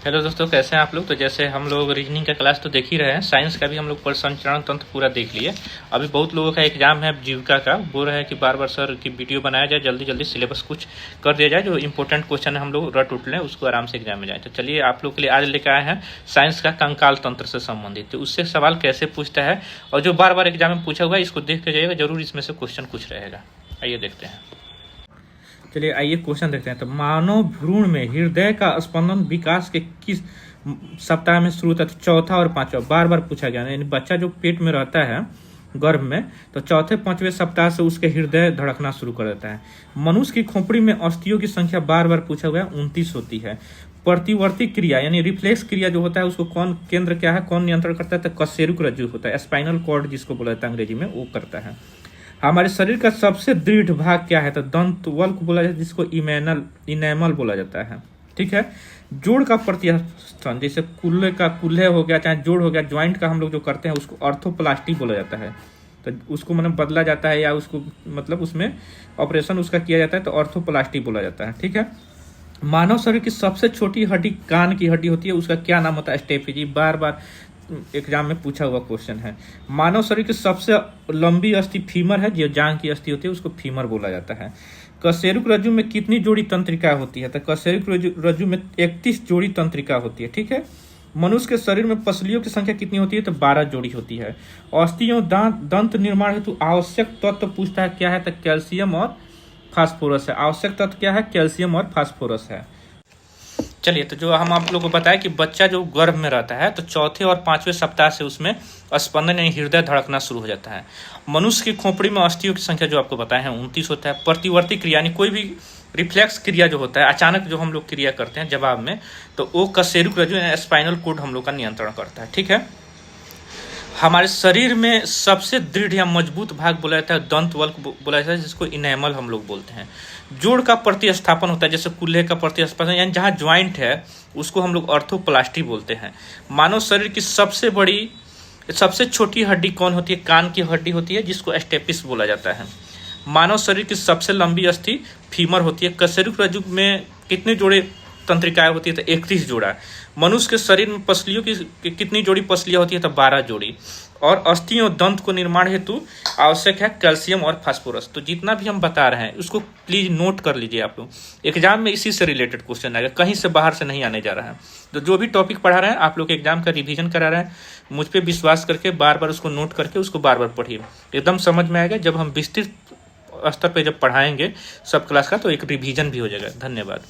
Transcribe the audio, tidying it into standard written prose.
Hello दोस्तों, कैसे हैं आप लोग। तो जैसे हम लोग रीजनिंग का क्लास तो देख ही रहे हैं, साइंस का भी हम लोग संचरण तंत्र पूरा देख लिए। अभी बहुत लोगों का एग्जाम है जीविका का, बोल रहे हैं कि बार बार सर की वीडियो बनाया जाए, जल्दी जल्दी सिलेबस कुछ कर दिया जाए, जो इंपॉर्टेंट क्वेश्चन है हम लोग रट उठ लें, उसको आराम से एग्जाम में जाए। तो चलिए आप लोग के लिए आज लेकर आए हैं साइंस का कंकाल तंत्र से संबंधित। तो उससे सवाल कैसे पूछता है और जो बार बार एग्जाम में पूछा हुआ है, इसको देख के जाइएगा, जरूर इसमें से क्वेश्चन कुछ रहेगा। आइए देखते हैं। चलिए आइए क्वेश्चन देखते हैं। तो मानव भ्रूण में हृदय का स्पंदन विकास के किस सप्ताह में शुरू होता है? तो चौथा और पांचवा बार बार पूछा गया, यानी बच्चा जो पेट में रहता है गर्भ में, तो चौथे पांचवें सप्ताह से उसके हृदय धड़कना शुरू कर देता है। मनुष्य की खोपड़ी में अस्थियों की संख्या बार बार पूछा गया, 29 होती है। प्रतिवर्ती क्रिया यानी रिफ्लेक्स क्रिया जो होता है उसको कौन केंद्र क्या है, कौन नियंत्रण करता है? तो कशेरुक रज्जु होता है, स्पाइनल कॉर्ड जिसको बोला जाता है अंग्रेजी में, वो करता है। हमारे शरीर का सबसे दृढ़ भाग क्या है? तो दंत वल्क बोला जाता है, जिसको इनेमल बोला जाता है। ठीक है। जोड़ का प्रतिस्थान, जैसे कुल्हे हो गया, चाहे जोड़ हो गया, ज्वाइंट का हम लोग जो करते हैं उसको ऑर्थोप्लास्टी बोला जाता है। तो उसको मतलब बदला जाता है या उसको मतलब उसमें ऑपरेशन उसका किया जाता है, तो ऑर्थोप्लास्टी बोला जाता है। ठीक है। मानव शरीर की सबसे छोटी हड्डी कान की हड्डी होती है, उसका क्या नाम होता है? स्टेफिजी, बार बार एग्जाम में पूछा हुआ क्वेश्चन है। मानव शरीर की सबसे लंबी अस्थि फीमर है, जो जांग की अस्थि होती है उसको फीमर बोला जाता है। कशेरुक रज्जु में कितनी जोड़ी तंत्रिका होती है? तो कशेरुक रज्जु में 31 जोड़ी तंत्रिका होती है। ठीक है। मनुष्य के शरीर में पसलियों की संख्या कितनी होती है? तो 12 जोड़ी होती है। अस्थियों दंत निर्माण हेतु आवश्यक तत्व पूछता है, क्या है? तो कैल्शियम और फास्फोरस है। आवश्यक तत्व क्या है? कैल्शियम और फास्फोरस है। चलिए, तो जो हम आप लोगों को बताया कि बच्चा जो गर्भ में रहता है तो चौथे और पांचवें सप्ताह से उसमें स्पंदन यानी हृदय धड़कना शुरू हो जाता है। मनुष्य की खोपड़ी में अस्थियों की संख्या जो आपको बताया है 29 होता है। प्रतिवर्ती क्रिया यानी कोई भी रिफ्लेक्स क्रिया जो होता है, अचानक जो हम लोग क्रिया करते हैं जवाब में, तो वो कशेरुक रज्जु यानी स्पाइनल कॉर्ड हम लोग का नियंत्रण करता है। ठीक है। हमारे शरीर में सबसे दृढ़ या मजबूत भाग बोला जाता है दंत वल्क बोला जाता है, जिसको इनेमल हम लोग बोलते हैं। जोड़ का प्रतिस्थापन होता है, जैसे कुल्हे का प्रतिस्थापन, यानी जहाँ ज्वाइंट है उसको हम लोग ऑर्थोप्लास्टी बोलते हैं। मानव शरीर की सबसे छोटी हड्डी कौन होती है? कान की हड्डी होती है, जिसको स्टेपिस बोला जाता है। मानव शरीर की सबसे लंबी अस्थि फीमर होती है। कशेरुक रज्जु में कितने जोड़े तंत्रिकाएं होती है? तो 31 जोड़ा। मनुष्य के शरीर में पसलियों की कितनी जोड़ी पसलियां होती है? तो 12 जोड़ी। और अस्थियों और दंत को निर्माण हेतु आवश्यक है कैल्शियम और फास्फोरस। तो जितना भी हम बता रहे हैं उसको प्लीज नोट कर लीजिए आप लोग। एग्जाम में इसी से रिलेटेड क्वेश्चन आएगा, कहीं से बाहर से नहीं आने जा रहा है। तो जो भी टॉपिक पढ़ा रहे हैं आप लोग एग्जाम का रिवीजन करा रहे हैं, मुझ पर विश्वास करके बार बार उसको नोट करके उसको बार बार पढ़िए, एकदम समझ में आएगा। जब हम विस्तृत स्तर पर जब पढ़ाएंगे सब क्लास का, तो एक रिवीजन भी हो जाएगा। धन्यवाद।